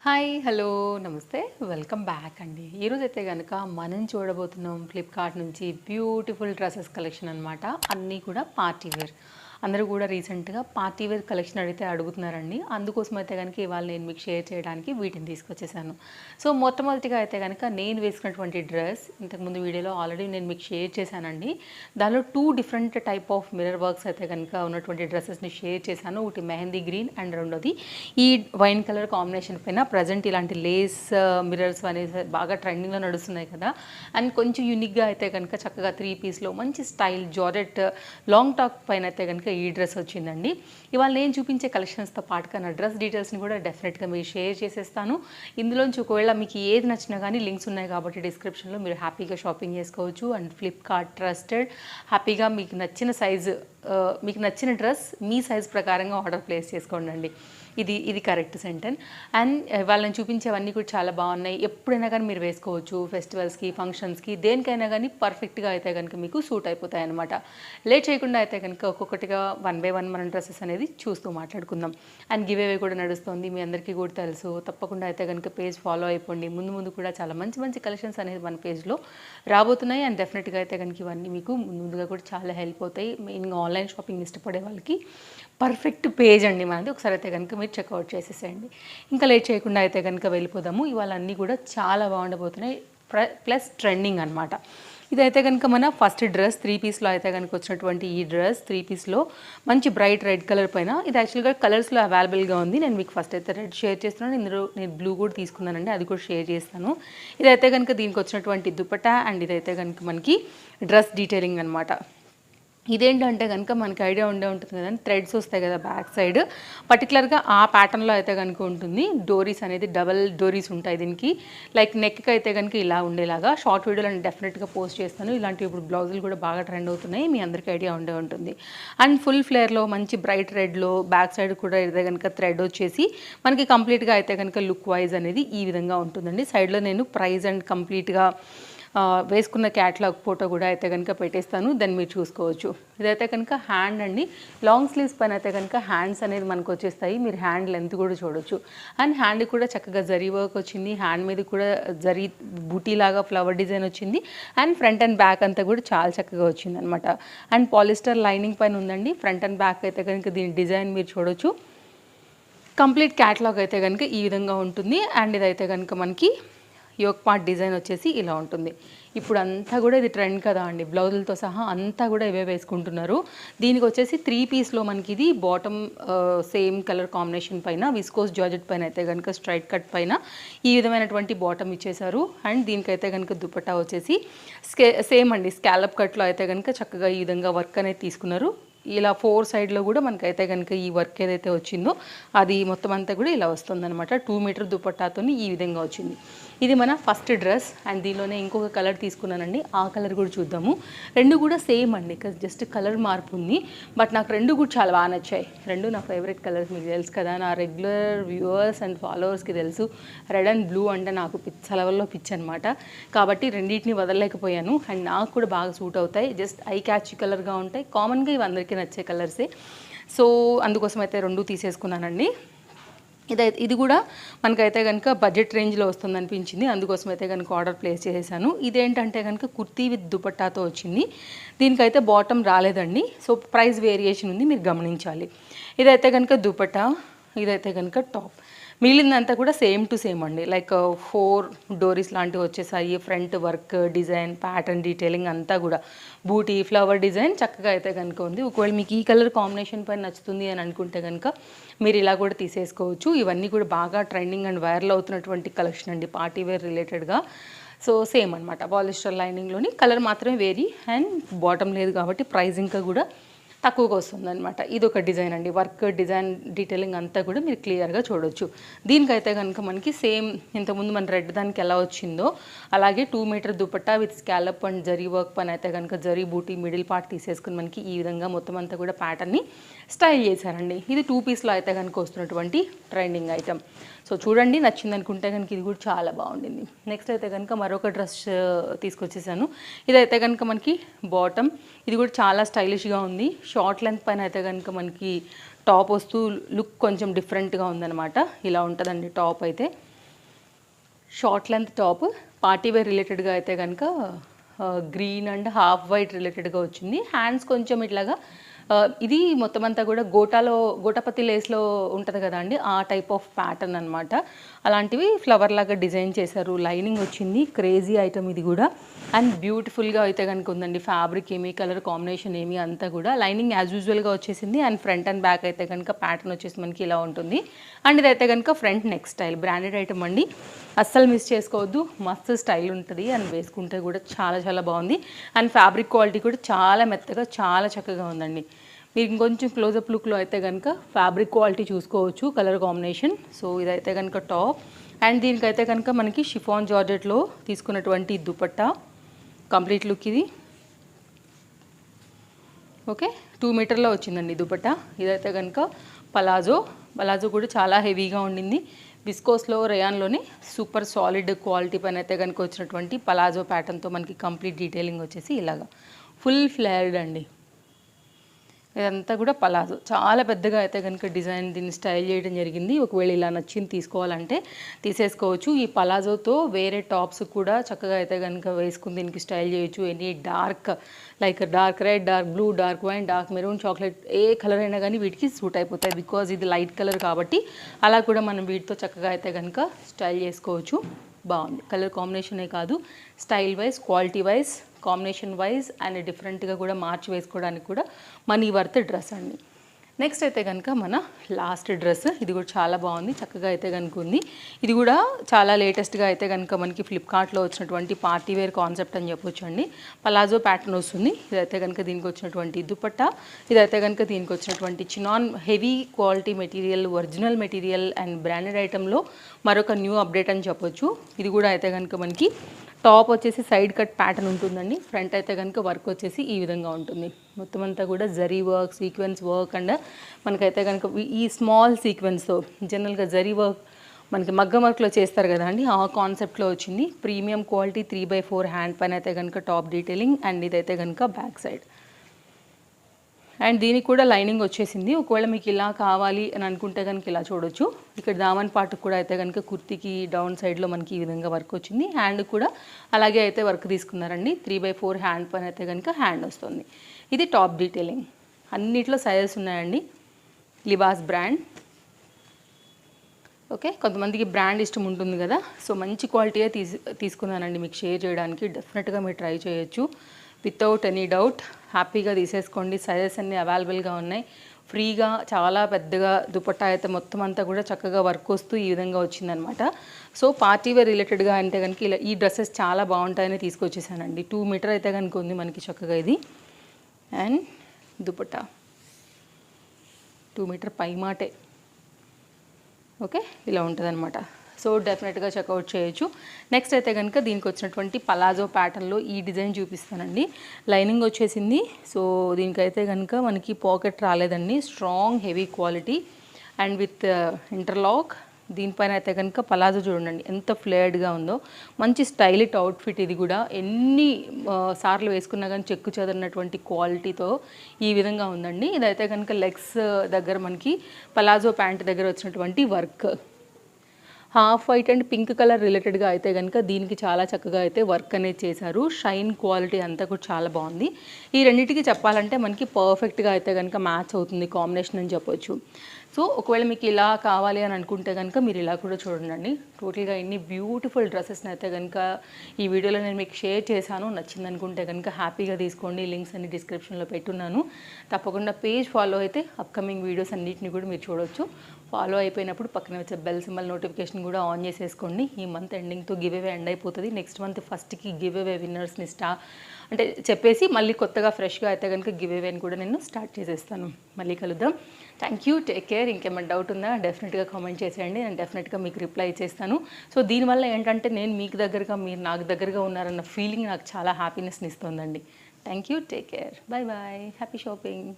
Hi hello నమస్తే welcome back అండి. ఈరోజైతే కనుక మనం చూడబోతున్నాం ఫ్లిప్కార్ట్ నుంచి బ్యూటిఫుల్ డ్రెస్సెస్ కలెక్షన్ అనమాట. అన్నీ కూడా పార్టీ వేర్. అందరూ కూడా రీసెంట్గా పార్టీ వేర్ కలెక్షన్ అడిగితే అడుగుతున్నారండి. అందుకోసం అయితే కనుక ఇవాళ నేను మీకు షేర్ చేయడానికి వీటిని తీసుకొచ్చేసాను. సో మొట్టమొదటిగా అయితే కనుక నేను వేసుకున్నటువంటి డ్రెస్ ఇంతకుముందు వీడియోలో ఆల్రెడీ నేను మీకు షేర్ చేశానండి. దానిలో 2 different type of mirror works అయితే కనుక ఉన్నటువంటి డ్రెస్సెస్ని షేర్ చేశాను. ఒకటి మెహందీ గ్రీన్ అండ్ రెండోది ఈ వైన్ కలర్ కాంబినేషన్ పైన ప్రజెంట్ ఇలాంటి లేస్ మిర్రర్స్ అనేది బాగా ట్రెండింగ్లో నడుస్తున్నాయి కదా. అండ్ కొంచెం యూనిక్గా అయితే కనుక చక్కగా 3 పీస్లో మంచి స్టైల్ జార్జెట్ లాంగ్ టాప్ పైన అయితే కనుక ఈ డ్రెస్ వచ్చిందండి. ఇవాళ నేను చూపించే కలెక్షన్స్తో పాటుగా నా డ్రెస్ డీటెయిల్స్ని కూడా డెఫినెట్గా మీరు షేర్ చేసేస్తాను. ఇందులోంచి ఒకవేళ మీకు ఏది నచ్చినా కానీ లింక్స్ ఉన్నాయి కాబట్టి డిస్క్రిప్షన్లో మీరు హ్యాపీగా షాపింగ్ చేసుకోవచ్చు. అండ్ ఫ్లిప్కార్ట్ ట్రస్టెడ్, హ్యాపీగా మీకు నచ్చిన సైజు మీకు నచ్చిన డ్రెస్ మీ సైజ్ ప్రకారంగా ఆర్డర్ ప్లేస్ చేసుకోండి. ఇది కరెక్ట్ సెంటెన్స్. అండ్ వాళ్ళని చూపించేవన్నీ కూడా చాలా బాగున్నాయి. ఎప్పుడైనా కానీ మీరు వేసుకోవచ్చు. ఫెస్టివల్స్కి, ఫంక్షన్స్కి, దేనికైనా కానీ పర్ఫెక్ట్గా అయితే కనుక మీకు సూట్ అయిపోతాయి అనమాట. లేట్ చేయకుండా అయితే కనుక ఒక్కొక్కటిగా 1 by 1 మనం డ్రెస్సెస్ అనేది చూస్తూ మాట్లాడుకుందాం. అండ్ గివ్ అవే కూడా నడుస్తుంది, మీ అందరికీ కూడా తెలుసు. తప్పకుండా అయితే కనుక పేజ్ ఫాలో అయిపోండి. ముందు కూడా చాలా మంచి కలెక్షన్స్ అనేది మన పేజ్లో రాబోతున్నాయి. అండ్ డెఫినెట్గా అయితే కనుక ఇవన్నీ మీకు ముందుగా కూడా చాలా హెల్ప్ అవుతాయి. మెయిన్గా ఆన్లైన్ షాపింగ్ ఇష్టపడే వాళ్ళకి పర్ఫెక్ట్ పేజ్ అండి మనది. ఒకసారి అయితే కనుక మీరు చెక్అవుట్ చేసేసేయండి. ఇంకా లేట్ చేయకుండా అయితే కనుక వెళ్ళిపోదాము. ఇవాళ అన్నీ కూడా చాలా బాగుండబోతున్నాయి, ప్లస్ ట్రెండింగ్ అనమాట. ఇదైతే కనుక మన ఫస్ట్ డ్రెస్ 3 పీస్లో అయితే కనుక వచ్చినటువంటి ఈ డ్రెస్ 3 పీస్లో మంచి బ్రైట్ రెడ్ కలర్ పైన. ఇది యాక్చువల్గా కలర్స్లో అవైలబుల్గా ఉంది. నేను మీకు ఫస్ట్ అయితే రెడ్ షేర్ చేస్తున్నాను. ఇందులో నేను బ్లూ కూడా తీసుకున్నానండి, అది కూడా షేర్ చేస్తాను. ఇదైతే కనుక దీనికి వచ్చినటువంటి దుపట్టా అండ్ ఇదైతే కనుక మనకి డ్రెస్ డీటెయిలింగ్ అనమాట. ఇదేంటంటే కనుక మనకి ఐడియా ఉంటుంది కదండి, థ్రెడ్స్ వస్తాయి కదా బ్యాక్ సైడ్, పర్టికులర్గా ఆ ప్యాటర్న్లో అయితే కనుక ఉంటుంది. డోరీస్ అనేది డబల్ డోరీస్ ఉంటాయి దీనికి. లైక్ నెక్కి అయితే కనుక ఇలా ఉండేలాగా షార్ట్ వీడియోలో నేను డెఫినెట్గా పోస్ట్ చేస్తాను. ఇలాంటివి ఇప్పుడు బ్లౌజులు కూడా బాగా ట్రెండ్ అవుతున్నాయి, మీ అందరికీ ఐడియా ఉంటుంది. అండ్ ఫుల్ ఫ్లేర్లో మంచి బ్రైట్ రెడ్లో బ్యాక్ సైడ్ కూడా అయితే కనుక థ్రెడ్ వచ్చేసి మనకి కంప్లీట్గా అయితే కనుక లుక్ వైజ్ అనేది ఈ విధంగా ఉంటుందండి. సైడ్లో నేను ప్రైస్ అండ్ కంప్లీట్గా వేసుకున్న క్యాట్లాగ్ ఫోటో కూడా అయితే కనుక పెట్టేస్తాను, దాన్ని మీరు చూసుకోవచ్చు. ఇదైతే కనుక హ్యాండ్ అండి. లాంగ్ స్లీవ్స్ పైన అయితే కనుక హ్యాండ్స్ అనేది మనకు వచ్చేస్తాయి. మీరు హ్యాండ్ లెంత్ కూడా చూడొచ్చు. అండ్ హ్యాండ్ కూడా చక్కగా జరీ వర్క్ వచ్చింది. హ్యాండ్ మీద కూడా జరీ బూటీలాగా ఫ్లవర్ డిజైన్ వచ్చింది. అండ్ ఫ్రంట్ అండ్ బ్యాక్ అంతా కూడా చాలా చక్కగా వచ్చింది అనమాట. అండ్ పాలిస్టర్ లైనింగ్ పైన ఉందండి. ఫ్రంట్ అండ్ బ్యాక్ అయితే కనుక దీని డిజైన్ మీరు చూడొచ్చు. కంప్లీట్ క్యాట్లాగ్ అయితే కనుక ఈ విధంగా ఉంటుంది. అండ్ ఇదైతే కనుక మనకి యోక్ పార్ట్ డిజైన్ వచ్చేసి ఇలా ఉంటుంది. ఇప్పుడు అంతా కూడా ఇది ట్రెండ్ కదా అండి, బ్లౌజులతో సహా అంతా కూడా ఇవే వేసుకుంటున్నారు. దీనికి వచ్చేసి 3 పీస్లో మనకి ఇది బాటమ్ సేమ్ కలర్ కాంబినేషన్ పైన విస్కోస్ జార్జెట్ పైన అయితే కనుక స్ట్రైట్ కట్ పైన ఈ విధమైనటువంటి బాటమ్ ఇచ్చేసారు. అండ్ దీనికైతే కనుక దుపట్టా వచ్చేసి సేమ్ అండి, స్కాలప్ కట్లో అయితే కనుక చక్కగా ఈ విధంగా వర్క్ అనేది తీసుకున్నారు. ఇలా 4 సైడ్లో కూడా మనకైతే కనుక ఈ వర్క్ ఏదైతే వచ్చిందో అది మొత్తం అంతా కూడా ఇలా వస్తుందన్నమాట. 2 మీటర్ దుపట్టాతో ఈ విధంగా వచ్చింది. ఇది మన ఫస్ట్ డ్రెస్. అండ్ దీనిలోనే ఇంకొక కలర్ తీసుకున్నానండి, ఆ కలర్ కూడా చూద్దాము. రెండు కూడా సేమ్ అండి, జస్ట్ కలర్ మార్పు ఉంది. బట్ నాకు రెండు కూడా చాలా బాగా నచ్చాయి. రెండు నా ఫేవరెట్ కలర్స్, మీకు తెలుసు కదా, నా రెగ్యులర్ వ్యూవర్స్ అండ్ ఫాలోవర్స్కి తెలుసు. రెడ్ అండ్ బ్లూ అంటే నాకు లెవెల్లో పిచ్చి అనమాట. కాబట్టి రెండింటిని వదలలేకపోయాను. అండ్ నాకు కూడా బాగా సూట్ అవుతాయి. జస్ట్ ఐ క్యాచ్ కలర్గా ఉంటాయి. కామన్గా ఇవి అందరికీ నచ్చే కలర్సే. సో అందుకోసం అయితే రెండు తీసేసుకున్నానండి. ఇది కూడా మనకైతే కనుక బడ్జెట్ రేంజ్లో వస్తుంది అనిపించింది, అందుకోసం అయితే కనుక ఆర్డర్ ప్లేస్ చేసేసాను. ఇదేంటంటే కనుక కుర్తీ విత్ దుపట్టాతో వచ్చింది. దీనికైతే బాటమ్ రాలేదండి, సో ప్రైస్ వేరియేషన్ ఉంది, మీరు గమనించాలి. ఇదైతే కనుక దుపట్టా, ఇదైతే కనుక టాప్. మిగిలిందంతా కూడా సేమ్ టు సేమ్ అండి. లైక్ 4 డోరీస్ లాంటివి వచ్చేసాయి. Front work design, pattern detailing అంతా కూడా బూటీ ఫ్లవర్ డిజైన్ చక్కగా అయితే కనుక ఉంది. ఒకవేళ మీకు ఈ కలర్ కాంబినేషన్ పైన నచ్చుతుంది అని అనుకుంటే కనుక మీరు ఇలా కూడా తీసేసుకోవచ్చు. ఇవన్నీ కూడా బాగా ట్రెండింగ్ అండ్ వైరల్ అవుతున్నటువంటి కలెక్షన్ అండి, పార్టీ వేర్ రిలేటెడ్గా. సో సేమ్ అనమాట, పాలిస్టర్ లైనింగ్లోని కలర్ మాత్రమే వేరీ. అండ్ బాటమ్ లేదు కాబట్టి ప్రైస్ ఇంకా కూడా తక్కువగా వస్తుందన్నమాట. ఇది ఒక డిజైన్ అండి, వర్క్ డిజైన్ డీటెయిలింగ్ అంతా కూడా మీరు క్లియర్గా చూడొచ్చు. దీనికైతే కనుక మనకి సేమ్ ఇంతకుముందు మన రెడ్ దానికి ఎలా వచ్చిందో అలాగే 2 metre dupatta with scallop and zari work పని అయితే కనుక జరీ బూటీ మిడిల్ పార్ట్ తీసేసుకుని మనకి ఈ విధంగా మొత్తం అంతా కూడా ప్యాటర్న్ని స్టైల్ చేశారండి. ఇది 2 పీస్లో అయితే కనుక వస్తున్నటువంటి ట్రెండింగ్ ఐటమ్. సో చూడండి, నచ్చింది అనుకుంటే కనుక ఇది కూడా చాలా బాగుండింది. నెక్స్ట్ అయితే కనుక మరొక డ్రెస్ తీసుకొచ్చేసాను. ఇదైతే కనుక మనకి బాటమ్, ఇది కూడా చాలా స్టైలిష్గా ఉంది. షార్ట్ లెంత్ పైన అయితే కనుక మనకి టాప్ వస్తూ లుక్ కొంచెం డిఫరెంట్గా ఉందన్నమాట. ఇలా ఉంటుందండి టాప్ అయితే. Short length top party wear రిలేటెడ్గా అయితే కనుక గ్రీన్ అండ్ హాఫ్ వైట్ రిలేటెడ్గా వచ్చింది. హ్యాండ్స్ కొంచెం ఇట్లాగా ఇది మొత్తం అంతా కూడా గోటాపతి లేస్లో ఉంటుంది కదా అండి, ఆ టైప్ ఆఫ్ ప్యాటర్న్ అనమాట. అలాంటివి ఫ్లవర్ లాగా డిజైన్ చేశారు. లైనింగ్ వచ్చింది, క్రేజీ ఐటమ్ ఇది కూడా. అండ్ బ్యూటిఫుల్గా అయితే కనుక ఉందండి. ఫ్యాబ్రిక్ ఏమి, కలర్ కాంబినేషన్ ఏమి అంతా కూడా. లైనింగ్ యాజ్ యూజువల్గా వచ్చేసింది. అండ్ ఫ్రంట్ అండ్ బ్యాక్ అయితే కనుక ప్యాటర్న్ వచ్చేసి మనకి ఇలా ఉంటుంది. అండ్ ఇదైతే కనుక front neck style branded item అండి, అస్సలు మిస్ చేసుకోవద్దు. మస్తు స్టైల్ ఉంటుంది అండ్ వేసుకుంటే కూడా చాలా చాలా బాగుంది. అండ్ ఫ్యాబ్రిక్ క్వాలిటీ కూడా చాలా మెత్తగా చాలా చక్కగా ఉందండి. మీరు ఇంకొంచెం క్లోజప్ లుక్లో అయితే కనుక ఫ్యాబ్రిక్ క్వాలిటీ చూసుకోవచ్చు, కలర్ కాంబినేషన్. సో ఇదైతే కనుక టాప్. అండ్ దీనికైతే కనుక మనకి షిఫాన్ జార్జెట్లో తీసుకున్నటువంటి దుపట్టా కంప్లీట్ లుక్ ఇది. ఓకే, 2 మీటర్లో వచ్చిందండి దుపట్టా. ఇదైతే కనుక పలాజో కూడా చాలా హెవీగా ఉండింది. విస్కోస్లో రేయాన్లోనే సూపర్ సాలిడ్ క్వాలిటీ పైన అయితే కనుక వచ్చినటువంటి పలాజో ప్యాటర్న్తో మనకి కంప్లీట్ డీటెయిలింగ్ వచ్చేసి ఇలాగా ఫుల్ ఫ్లేర్డ్ అండి. ఇదంతా కూడా పలాజో చాలా పెద్దగా అయితే కనుక డిజైన్ దీన్ని స్టైల్ చేయడం జరిగింది. ఒకవేళ ఇలా నచ్చింది తీసుకోవాలంటే తీసేసుకోవచ్చు. ఈ పలాజోతో వేరే టాప్స్ కూడా చక్కగా అయితే కనుక వేసుకుని దీనికి స్టైల్ చేయొచ్చు. Any dark like dark red, dark blue, dark wine, dark maroon, chocolate ఏ కలర్ అయినా కానీ వీటికి సూట్ అయిపోతాయి. బికాజ్ ఇది లైట్ కలర్ కాబట్టి అలా కూడా మనం వీటితో చక్కగా అయితే కనుక స్టైల్ చేసుకోవచ్చు. బాగుంది. కలర్ కాంబినేషనే కాదు, style wise, quality wise, combination wise and డిఫరెంట్గా కూడా మార్చి వేసుకోవడానికి కూడా మనీ వర్త్ డ్రెస్ అండి. నెక్స్ట్ అయితే కనుక మన లాస్ట్ డ్రెస్. ఇది కూడా చాలా బాగుంది, చక్కగా అయితే కనుక ఉంది. ఇది కూడా చాలా లేటెస్ట్గా అయితే కనుక మనకి ఫ్లిప్కార్ట్లో వచ్చినటువంటి పార్టీ వేర్ కాన్సెప్ట్ అని చెప్పొచ్చు అండి. పలాజో ప్యాటర్న్ వస్తుంది. ఇదైతే కనుక దీనికి వచ్చినటువంటి దుపట్టా. ఇదైతే కనుక దీనికి వచ్చినటువంటి chinon heavy quality material, original material and branded ఐటెంలో మరొక న్యూ అప్డేట్ అని చెప్పొచ్చు. ఇది కూడా అయితే కనుక మనకి టాప్ వచ్చేసి సైడ్ కట్ ప్యాటర్న్ ఉంటుందండి. ఫ్రంట్ అయితే కనుక వర్క్ వచ్చేసి ఈ విధంగా ఉంటుంది. మొత్తం అంతా కూడా zari work, sequence work and మనకైతే కనుక ఈ స్మాల్ సీక్వెన్స్తో జనరల్గా జరీ వర్క్ మనకి మగ్గం వర్క్లో చేస్తారు కదా అండి, ఆ కాన్సెప్ట్లో వచ్చింది. ప్రీమియం క్వాలిటీ 3/4 హ్యాండ్ పైన అయితే కనుక టాప్ డీటెయిలింగ్ అండ్ ఇదైతే కనుక బ్యాక్ సైడ్. అండ్ దీనికి కూడా లైనింగ్ వచ్చేసింది. ఒకవేళ మీకు ఇలా కావాలి అని అనుకుంటే కనుక ఇలా చూడొచ్చు. ఇక్కడ దామన్ పార్ట్ కూడా అయితే కనుక కుర్తీకి డౌన్ సైడ్లో మనకి ఈ విధంగా వర్క్ వచ్చింది. హ్యాండ్ కూడా అలాగే అయితే వర్క్ తీసుకున్నారండి. 3/4 హ్యాండ్ పైన అయితే కనుక హ్యాండ్ వస్తుంది. ఇది టాప్ డీటెయిలింగ్. అన్నిట్లో సైజెస్ ఉన్నాయండి. లిబాస్ బ్రాండ్. ఓకే, కొంతమందికి బ్రాండ్ ఇష్టం ఉంటుంది కదా, సో మంచి క్వాలిటీయే తీసుకున్నానండి మీకు షేర్ చేయడానికి. డెఫినెట్గా మీరు ట్రై చేయొచ్చు వితౌట్ ఎనీ డౌట్. హ్యాపీగా తీసేసుకోండి. సైజెస్ అన్నీ అవైలబుల్గా ఉన్నాయి. ఫ్రీగా చాలా పెద్దగా దుపట్టా అయితే మొత్తం అంతా కూడా చక్కగా వర్క్ వస్తూ ఈ విధంగా వచ్చిందనమాట. సో పార్టీ వేర్ రిలేటెడ్గా అంటే కనుక ఇలా ఈ డ్రెస్సెస్ చాలా బాగుంటాయని తీసుకొచ్చేసానండి. 2 మీటర్ అయితే కనుక ఉంది మనకి చక్కగా ఇది. అండ్ దుపట్టా 2 మీటర్ పై మాటే. ఓకే, ఇలా ఉంటుంది అనమాట. సో డెఫినెట్గా చెక్అవుట్ చేయొచ్చు. నెక్స్ట్ అయితే కనుక దీనికి వచ్చినటువంటి పలాజో ప్యాటర్న్లో ఈ డిజైన్ చూపిస్తానండి. లైనింగ్ వచ్చేసింది. సో దీనికైతే కనుక మనకి పాకెట్ రాలేదండి. Strong heavy quality and with interlock. దీనిపైన అయితే కనుక పలాజో చూడండి ఎంత ఫ్లేర్డ్గా ఉందో. మంచి స్టైలిష్ అవుట్ఫిట్ ఇది కూడా. ఎన్ని సార్లు వేసుకున్నా కానీ చెక్కు చెదరినటువంటి క్వాలిటీతో ఈ విధంగా ఉందండి. ఇదైతే కనుక లెగ్స్ దగ్గర మనకి పలాజో ప్యాంట్ దగ్గర వచ్చినటువంటి work. Half white and pink colour రిలేటెడ్గా అయితే కనుక దీనికి చాలా చక్కగా అయితే వర్క్ అనేది చేశారు. షైన్ క్వాలిటీ అంతా కూడా చాలా బాగుంది. ఈ రెండింటికి చెప్పాలంటే మనకి పర్ఫెక్ట్గా అయితే కనుక మ్యాచ్ అవుతుంది కాంబినేషన్ అని చెప్పొచ్చు. సో ఒకవేళ మీకు ఇలా కావాలి అని అనుకుంటే కనుక మీరు ఇలా కూడా చూడండి. టోటల్గా ఇన్ని బ్యూటిఫుల్ డ్రెస్సెస్ని అయితే కనుక ఈ వీడియోలో నేను మీకు షేర్ చేశాను. నచ్చింది అనుకుంటే కనుక హ్యాపీగా తీసుకోండి. లింక్స్ అన్ని డిస్క్రిప్షన్లో పెట్టున్నాను. తప్పకుండా పేజ్ ఫాలో అయితే అప్కమింగ్ వీడియోస్ అన్నిటిని కూడా మీరు చూడొచ్చు. ఫాలో అయిపోయినప్పుడు పక్కన వచ్చే బెల్ సింబల్ నోటిఫికేషన్ కూడా ఆన్ చేసేసుకోండి. ఈ మంత్ ఎండింగ్తో గివ్ అవే ఎండ్ అయిపోతుంది. నెక్స్ట్ మంత్ ఫస్ట్కి గివ్ అవే విన్నర్స్ని అంటే చెప్పేసి మళ్ళీ కొత్తగా ఫ్రెష్గా అయితే కనుక గివ్ అవేని కూడా నేను స్టార్ట్ చేసేస్తాను. మళ్ళీ కలుద్దాం. Thank you, take care. ఇంకేమైనా డౌట్ ఉందా డెఫినెట్గా కామెంట్ చేసేయండి. నేను డెఫినెట్గా మీకు రిప్లై ఇచ్చేస్తాను. సో దీనివల్ల ఏంటంటే నేను మీకు దగ్గరగా, మీరు నాకు దగ్గరగా ఉన్నారన్న ఫీలింగ్ నాకు చాలా హ్యాపీనెస్ని ఇస్తుందండి. Thank you, take care, bye bye, happy shopping.